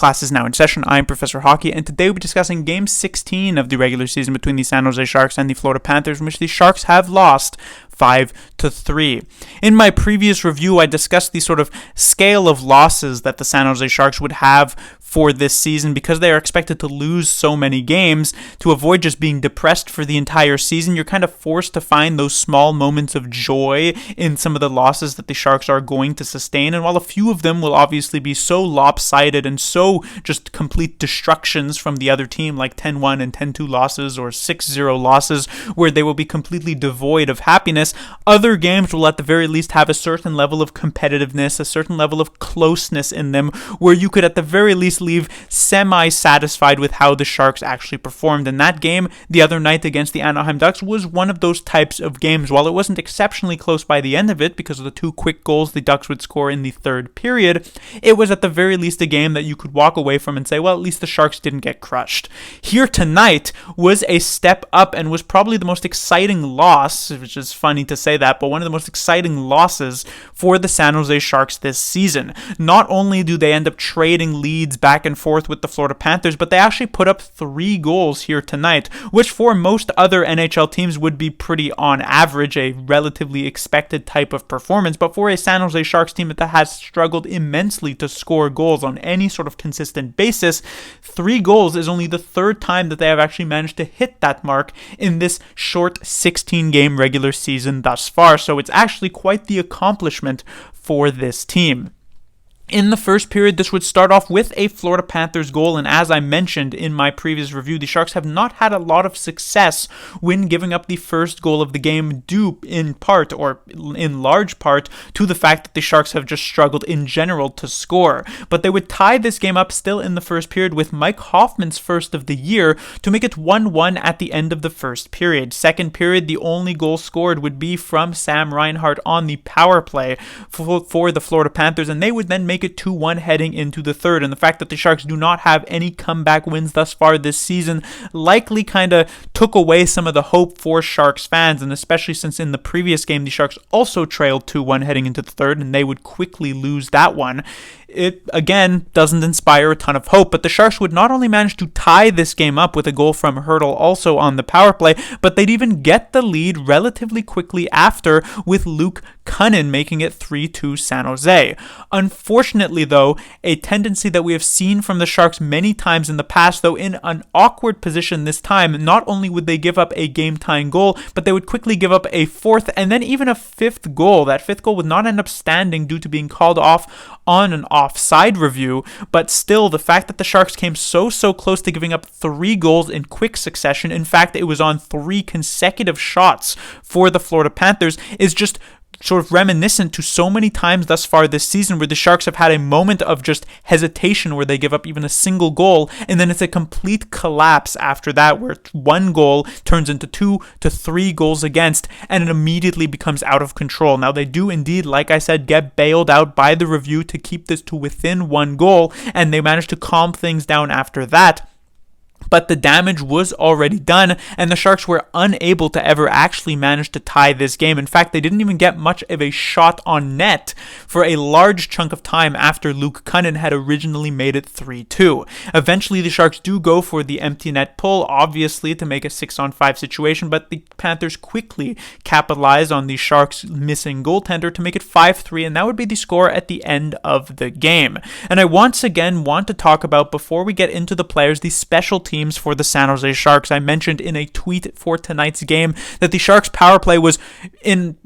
class is now in session. I'm Professor Hockey, and today we'll be discussing Game 16 of the regular season between the San Jose Sharks and the Florida Panthers, in which the Sharks have lost 5-3. In my previous review, I discussed the sort of scale of losses that the San Jose Sharks would have for this season because they are expected to lose so many games. To avoid just being depressed for the entire season, you're kind of forced to find those small moments of joy in some of the losses that the Sharks are going to sustain. And while a few of them will obviously be so lopsided and so just complete destructions from the other team, like 10-1 and 10-2 losses or 6-0 losses, where they will be completely devoid of happiness, other games will at the very least have a certain level of competitiveness, a certain level of closeness in them, where you could at the very least leave semi-satisfied with how the Sharks actually performed. And that game the other night against the Anaheim Ducks was one of those types of games. While it wasn't exceptionally close by the end of it because of the two quick goals the Ducks would score in the third period, it was at the very least a game that you could walk away from and say, well, at least the Sharks didn't get crushed. Here tonight was a step up and was probably the most exciting loss, which is funny to say that, but one of the most exciting losses for the San Jose Sharks this season. Not only do they end up trading leads back and forth with the Florida Panthers, but they actually put up 3 goals here tonight, which for most other NHL teams would be pretty on average, a relatively expected type of performance. But for a San Jose Sharks team that has struggled immensely to score goals on any sort of consistent basis, 3 goals is only the third time that they have actually managed to hit that mark in this short 16-game regular season thus far. So it's actually quite the accomplishment for this team. In the first period, this would start off with a Florida Panthers goal, and as I mentioned in my previous review, the Sharks have not had a lot of success when giving up the first goal of the game, due in part, or in large part, to the fact that the Sharks have just struggled in general to score. But they would tie this game up still in the first period with Mike Hoffman's first of the year to make it 1-1 at the end of the first period. Second period, the only goal scored would be from Sam Reinhart on the power play for the Florida Panthers, and they would then make it 2-1 heading into the third. And the fact that the Sharks do not have any comeback wins thus far this season likely kind of took away some of the hope for Sharks fans, and especially since in the previous game the Sharks also trailed 2-1 heading into the third, and they would quickly lose that one. It, again, doesn't inspire a ton of hope, but the Sharks would not only manage to tie this game up with a goal from Hertl also on the power play, but they'd even get the lead relatively quickly after, with Luke Kunin making it 3-2 San Jose. Unfortunately, though, a tendency that we have seen from the Sharks many times in the past, though in an awkward position this time, not only would they give up a game-tying goal, but they would quickly give up a fourth and then even a fifth goal. That fifth goal would not end up standing due to being called off on an offside review, but still, the fact that the Sharks came so close to giving up 3 goals in quick succession, in fact, it was on 3 consecutive shots for the Florida Panthers, is just sort of reminiscent to so many times thus far this season where the Sharks have had a moment of just hesitation where they give up even a single goal, and then it's a complete collapse after that, where 1 goal turns into 2 to 3 goals against, and it immediately becomes out of control. Now, they do indeed, like I said, get bailed out by the review to keep this to within 1 goal, and they manage to calm things down after that. But the damage was already done, and the Sharks were unable to ever actually manage to tie this game. In fact, they didn't even get much of a shot on net for a large chunk of time after Luke Kunin had originally made it 3-2. Eventually, the Sharks do go for the empty net pull, obviously to make a 6-on-5 situation, but the Panthers quickly capitalize on the Sharks' missing goaltender to make it 5-3, and that would be the score at the end of the game. And I once again want to talk about, before we get into the players, the special teams for the San Jose Sharks. I mentioned in a tweet for tonight's game that the Sharks power play was, in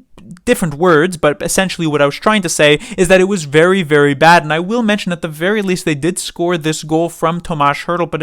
different words, but essentially what I was trying to say is that it was very bad. And I will mention at the very least they did score this goal from Tomas Hertl, but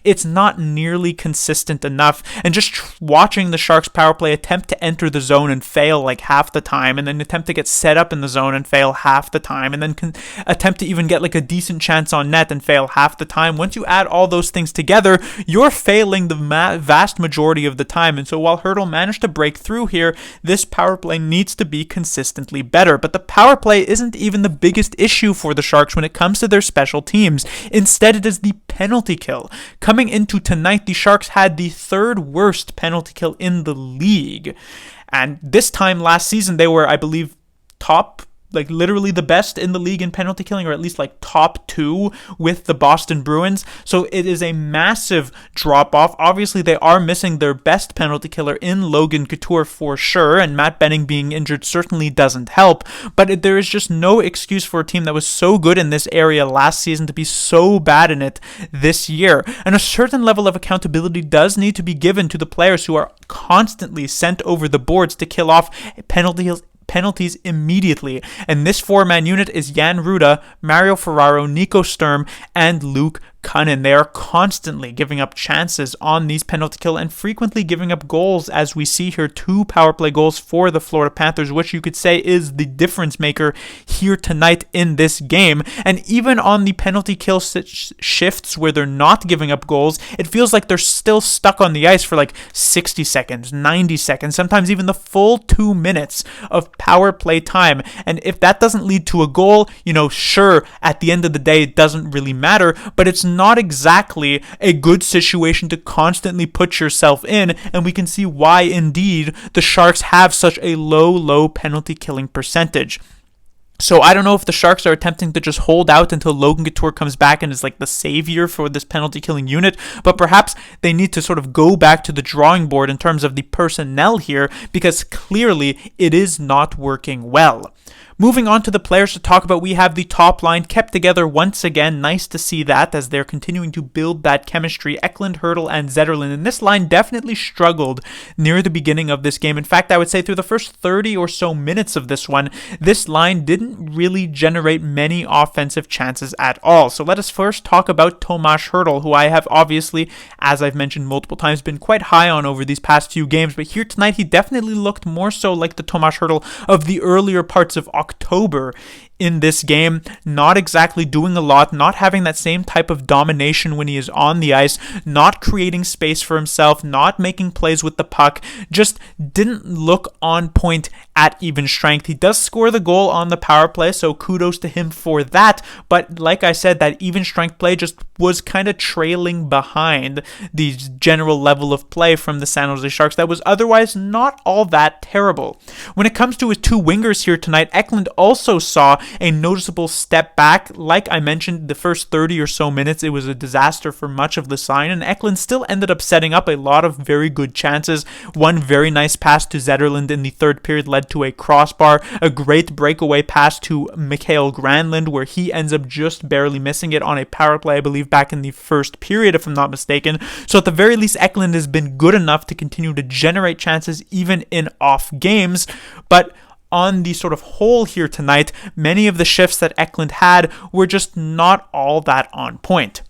it's not nearly consistent enough. And just watching the Sharks power play attempt to enter the zone and fail like half the time, and then attempt to get set up in the zone and fail half the time, and then attempt to even get like a decent chance on net and fail half the time. Once you add all those things together, you're failing the vast majority of the time. And so while Hertl managed to break through here, this power play needs to be consistently better. But the power play isn't even the biggest issue for the Sharks when it comes to their special teams. Instead, it is the penalty kill. Coming into tonight, the Sharks had the 3rd worst penalty kill in the league. And this time last season, they were, I believe, top like literally the best in the league in penalty killing, or at least like top 2 with the Boston Bruins. So it is a massive drop off. Obviously, they are missing their best penalty killer in Logan Couture for sure, and Matt Benning being injured certainly doesn't help. But there is just no excuse for a team that was so good in this area last season to be so bad in it this year. And a certain level of accountability does need to be given to the players who are constantly sent over the boards to kill off penalties immediately. And this 4-man unit is Jan Ruda, Mario Ferraro, Nico Sturm, and Luke Cunnin. They are constantly giving up chances on these penalty kill and frequently giving up goals, as we see here, 2 power play goals for the Florida Panthers, which you could say is the difference maker here tonight in this game. And even on the penalty kill shifts where they're not giving up goals, it feels like they're still stuck on the ice for like 60 seconds, 90 seconds, sometimes even the full 2 minutes of power play time. And if that doesn't lead to a goal, sure, at the end of the day, it doesn't really matter, but it's not exactly a good situation to constantly put yourself in, and we can see why indeed the Sharks have such a low penalty killing percentage. So I don't know if the Sharks are attempting to just hold out until Logan Couture comes back and is like the savior for this penalty killing unit, but perhaps they need to sort of go back to the drawing board in terms of the personnel here, because clearly it is not working well. Moving on to the players to talk about, we have the top line kept together once again. Nice to see that as they're continuing to build that chemistry. Eklund, Hurdle, and Zetterlund. And this line definitely struggled near the beginning of this game. In fact, I would say through the first 30 or so minutes of this one, this line didn't really generate many offensive chances at all. So let us first talk about Tomas Hurdle, who I have obviously, as I've mentioned multiple times, been quite high on over these past few games. But here tonight, he definitely looked more so like the Tomas Hurdle of the earlier parts of October in this game, not exactly doing a lot, not having that same type of domination when he is on the ice, not creating space for himself, not making plays with the puck, just didn't look on point at even strength. He does score the goal on the power play, so kudos to him for that, but like I said, that even strength play just was kind of trailing behind the general level of play from the San Jose Sharks that was otherwise not all that terrible. When it comes to his 2 wingers here tonight, Eklund also saw a noticeable step back. Like I mentioned, the first 30 or so minutes, it was a disaster for much of the side, and Eklund still ended up setting up a lot of very good chances. One very nice pass to Zetterlund in the third period led to a crossbar, a great breakaway pass to Mikael Granlund where he ends up just barely missing it on a power play, I believe back in the first period if I'm not mistaken. So at the very least, Eklund has been good enough to continue to generate chances even in off games, but on the sort of whole here tonight, many of the shifts that Eklund had were just not all that on point.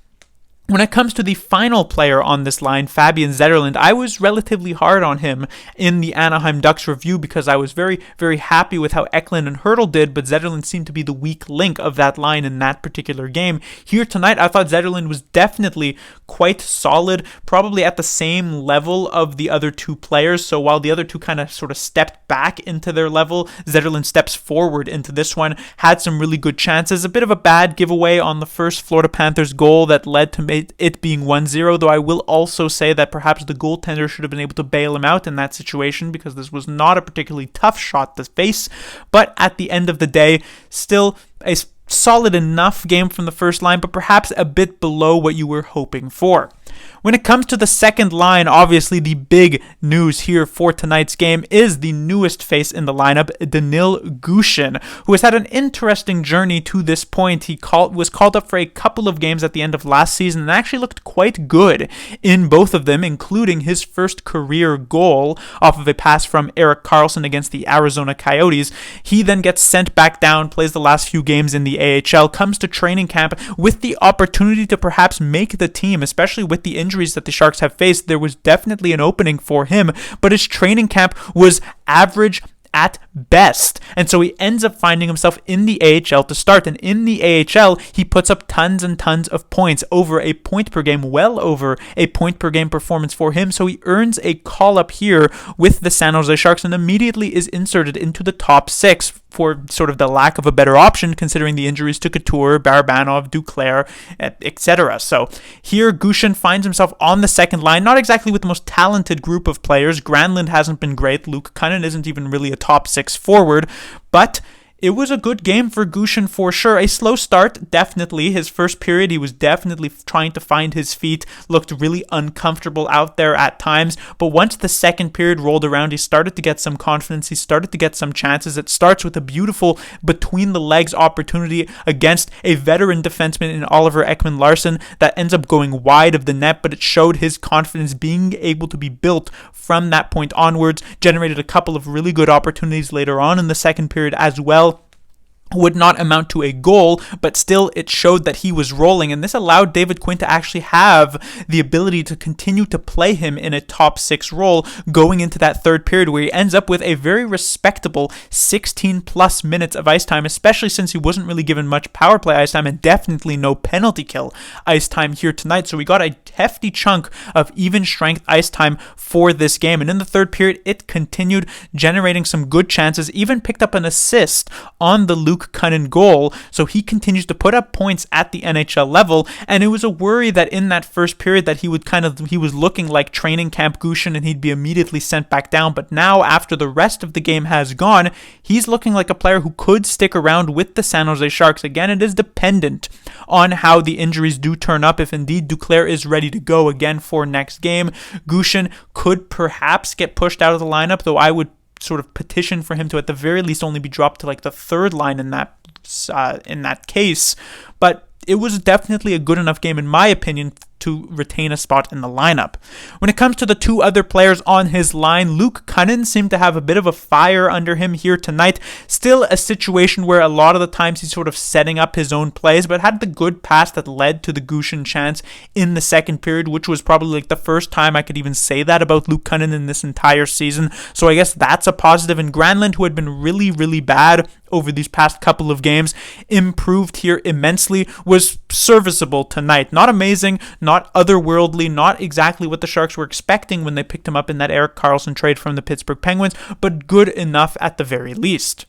When it comes to the final player on this line, Fabian Zetterlund, I was relatively hard on him in the Anaheim Ducks review because I was very, very happy with how Eklund and Hurdle did, but Zetterlund seemed to be the weak link of that line in that particular game. Here tonight, I thought Zetterlund was definitely quite solid, probably at the same level of the other 2 players. So while the other 2 kind of sort of stepped back into their level, Zetterlund steps forward into this one, had some really good chances. A bit of a bad giveaway on the first Florida Panthers goal that led to it being 1-0, though I will also say that perhaps the goaltender should have been able to bail him out in that situation because this was not a particularly tough shot to face. But at the end of the day, still a solid enough game from the first line, but perhaps a bit below what you were hoping for. When it comes to the second line, obviously the big news here for tonight's game is the newest face in the lineup, Danil Gushchin, who has had an interesting journey to this point. He was called up for a couple of games at the end of last season and actually looked quite good in both of them, including his first career goal off of a pass from Erik Karlsson against the Arizona Coyotes. He then gets sent back down, plays the last few games in the AHL, comes to training camp with the opportunity to perhaps make the team, especially with the injuries that the Sharks have faced. There was definitely an opening for him, but his training camp was average at best. And so he ends up finding himself in the AHL to start. And in the AHL, he puts up tons and tons of points, over a point per game, well over a point per game performance for him. So he earns a call up here with the San Jose Sharks and immediately is inserted into the top 6 for sort of the lack of a better option, considering the injuries to Couture, Barabanov, Duclair, etc. So here, Gushchin finds himself on the second line, not exactly with the most talented group of players. Granlund hasn't been great. Luke Cunnin isn't even really a top 6 forward, but it was a good game for Gushin for sure. A slow start, definitely. His first period, he was definitely trying to find his feet, looked really uncomfortable out there at times. But once the second period rolled around, he started to get some confidence. He started to get some chances. It starts with a beautiful between-the-legs opportunity against a veteran defenseman in Oliver Ekman-Larsson that ends up going wide of the net, but it showed his confidence being able to be built from that point onwards, generated a couple of really good opportunities later on in the second period as well. Would not amount to a goal, but still it showed that he was rolling, and this allowed David Quinn to actually have the ability to continue to play him in a top 6 role going into that third period, where he ends up with a very respectable 16 plus minutes of ice time, especially since he wasn't really given much power play ice time and definitely no penalty kill ice time here tonight. So we got a hefty chunk of even strength ice time for this game, and in the third period it continued generating some good chances, even picked up an assist on the Luke Cunnin goal, so he continues to put up points at the NHL level. And it was a worry that in that first period that he was looking like training camp Gushin and he'd be immediately sent back down, but now after the rest of the game has gone, he's looking like a player who could stick around with the San Jose Sharks. Again, it is dependent on how the injuries do turn up. If indeed Duclair is ready to go again for next game, Gushin could perhaps get pushed out of the lineup, though I would sort of petition for him to at the very least only be dropped to like the third line in that case. But it was definitely a good enough game in my opinion to retain a spot in the lineup. When it comes to the two other players on his line, Luke Cunnin seemed to have a bit of a fire under him here tonight. Still a situation where a lot of the times he's sort of setting up his own plays, but had the good pass that led to the Gushin chance in the second period, which was probably like the first time I could even say that about Luke Cunnin in this entire season. So I guess that's a positive. And Granlund, who had been really, really bad over these past couple of games, improved here immensely, was serviceable tonight. Not amazing, not otherworldly, not exactly what the Sharks were expecting when they picked him up in that Erik Karlsson trade from the Pittsburgh Penguins, but good enough at the very least.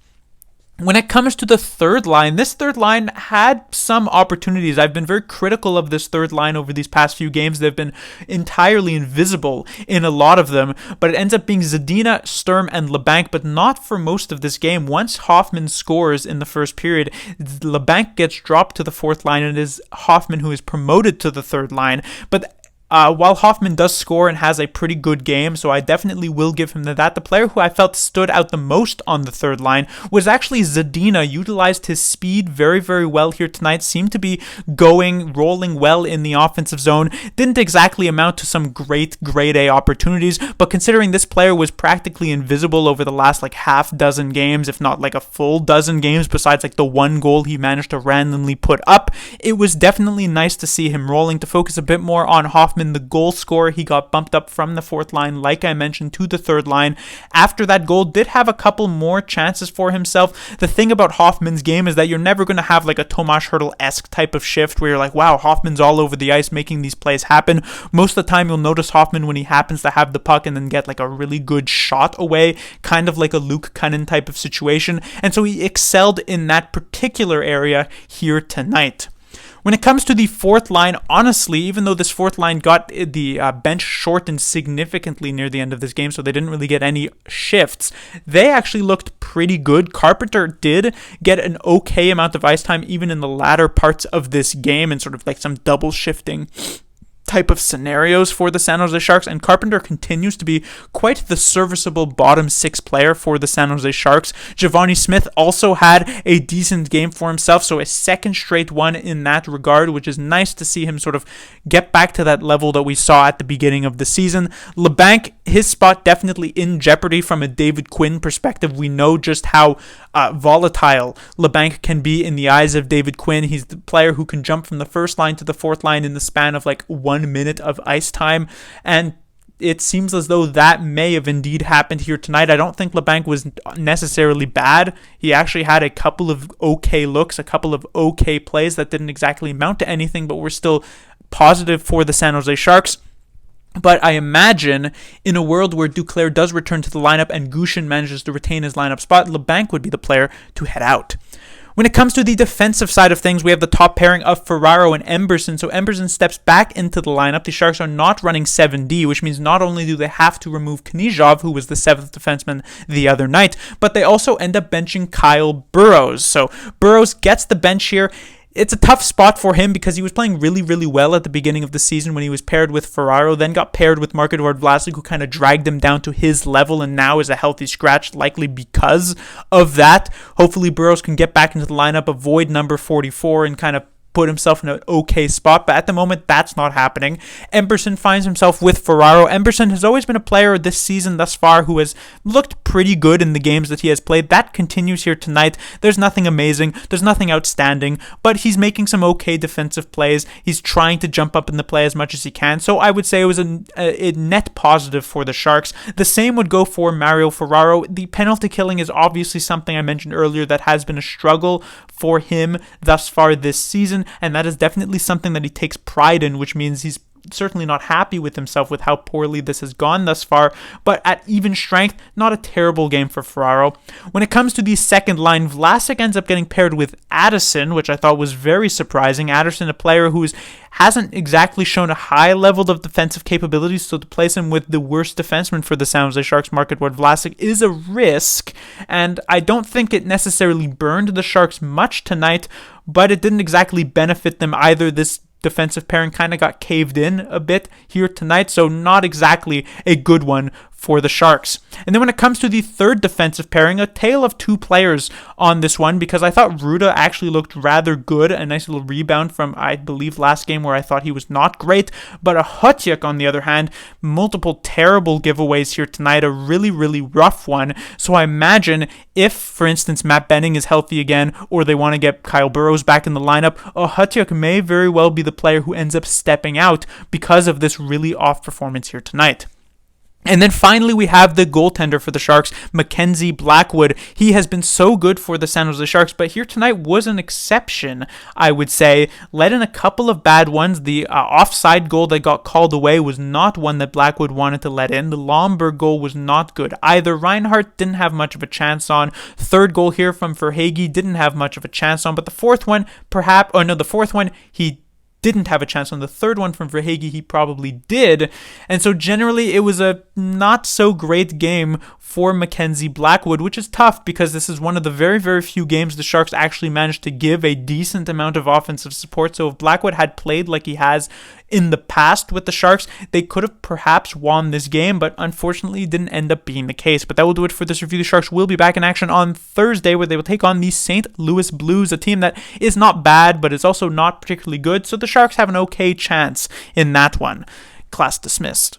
When it comes to the third line, this third line had some opportunities. I've been very critical of this third line over these past few games. They've been entirely invisible in a lot of them, but it ends up being Zadina, Sturm, and LeBanc, but not for most of this game. Once Hoffman scores in the first period, LeBanc gets dropped to the fourth line, and it is Hoffman who is promoted to the third line. But while Hoffman does score and has a pretty good game, so I definitely will give him that, the player who I felt stood out the most on the third line was actually Zadina. Utilized his speed very, very well here tonight. Seemed to be rolling well in the offensive zone. Didn't exactly amount to some great grade A opportunities, but considering this player was practically invisible over the last like half dozen games, if not like a full dozen games, besides like the one goal he managed to randomly put up, it was definitely nice to see him rolling. To focus a bit more on Hoffman, the goal scorer, he got bumped up from the fourth line, like I mentioned, to the third line. After that goal, did have a couple more chances for himself. The thing about Hoffman's game is that you're never going to have like a Tomas Hertl-esque type of shift where you're like, wow, Hoffman's all over the ice making these plays happen. Most of the time, you'll notice Hoffman when he happens to have the puck and then get like a really good shot away, kind of like a Luke Cunnin type of situation. And so he excelled in that particular area here tonight. When it comes to the fourth line, honestly, even though this fourth line got the bench shortened significantly near the end of this game, so they didn't really get any shifts, they actually looked pretty good. Carpenter did get an okay amount of ice time even in the latter parts of this game and sort of like some double shifting type of scenarios for the San Jose Sharks, and Carpenter continues to be quite the serviceable bottom six player for the San Jose Sharks. Giovanni Smith also had a decent game for himself, so a second straight one in that regard, which is nice to see him sort of get back to that level that we saw at the beginning of the season. LeBanc, his spot definitely in jeopardy from a David Quinn perspective. We know just how volatile LeBanc can be in the eyes of David Quinn. He's the player who can jump from the first line to the fourth line in the span of like 1 minute of ice time, and it seems as though that may have indeed happened here tonight. I don't think LeBanc was necessarily bad. He actually had a couple of okay looks, a couple of okay plays that didn't exactly amount to anything, but were still positive for the San Jose Sharks. But I imagine in a world where Duclair does return to the lineup and Gushin manages to retain his lineup spot, LeBanc would be the player to head out. When it comes to the defensive side of things, we have the top pairing of Ferraro and Emberson. So Emberson steps back into the lineup. The Sharks are not running 7D, which means not only do they have to remove Knyzhov, who was the 7th defenseman the other night, but they also end up benching Kyle Burroughs. So Burroughs gets the bench here. It's a tough spot for him because he was playing really, really well at the beginning of the season when he was paired with Ferraro, then got paired with Marc-Edouard Vlasic, who kind of dragged him down to his level and now is a healthy scratch, likely because of that. Hopefully Burroughs can get back into the lineup, avoid number 44, and kind of put himself in an okay spot, but at the moment that's not happening. Emberson finds himself with Ferraro. Emberson has always been a player this season thus far who has looked pretty good in the games that he has played. That continues here tonight. There's nothing amazing, there's nothing outstanding, but he's making some okay defensive plays. He's trying to jump up in the play as much as he can, so I would say it was a net positive for the Sharks. The same would go for Mario Ferraro. The penalty killing is obviously something I mentioned earlier that has been a struggle for him thus far this season, and that is definitely something that he takes pride in, which means he's certainly not happy with himself with how poorly this has gone thus far, but at even strength, not a terrible game for Ferraro. When it comes to the second line, Vlasic ends up getting paired with Addison, which I thought was very surprising. Addison, a player who hasn't exactly shown a high level of defensive capabilities, so to place him with the worst defenseman for the San Jose Sharks, Marc-Edouard Vlasic, is a risk, and I don't think it necessarily burned the Sharks much tonight, but it didn't exactly benefit them either. This defensive pairing kind of got caved in a bit here tonight, so not exactly a good one for the Sharks. And then when it comes to the third defensive pairing, a tale of two players on this one, because I thought Ruda actually looked rather good. A nice little rebound from, I believe, last game where I thought he was not great. But a Hutchuk, on the other hand, multiple terrible giveaways here tonight, a really, really rough one. So I imagine if, for instance, Matt Benning is healthy again, or they want to get Kyle Burroughs back in the lineup, a Hutchuk may very well be the player who ends up stepping out because of this really off performance here tonight. And then finally, we have the goaltender for the Sharks, Mackenzie Blackwood. He has been so good for the San Jose Sharks, but here tonight was an exception, I would say. Let in a couple of bad ones. The offside goal that got called away was not one that Blackwood wanted to let in. The Lomberg goal was not good either. Reinhart didn't have much of a chance on. Third goal here from Verhaeghe didn't have much of a chance on, but the fourth one, he didn't have a chance on. The third one from Verhaeghe, he probably did. And so generally, it was a not so great game for Mackenzie Blackwood, which is tough because this is one of the very, very few games the Sharks actually managed to give a decent amount of offensive support. So if Blackwood had played like he has in the past with the Sharks, they could have perhaps won this game, but unfortunately didn't end up being the case. But that will do it for this review. The Sharks will be back in action on Thursday, where they will take on the St. Louis Blues, a team that is not bad, but is also not particularly good. So the Sharks have an okay chance in that one. Class dismissed.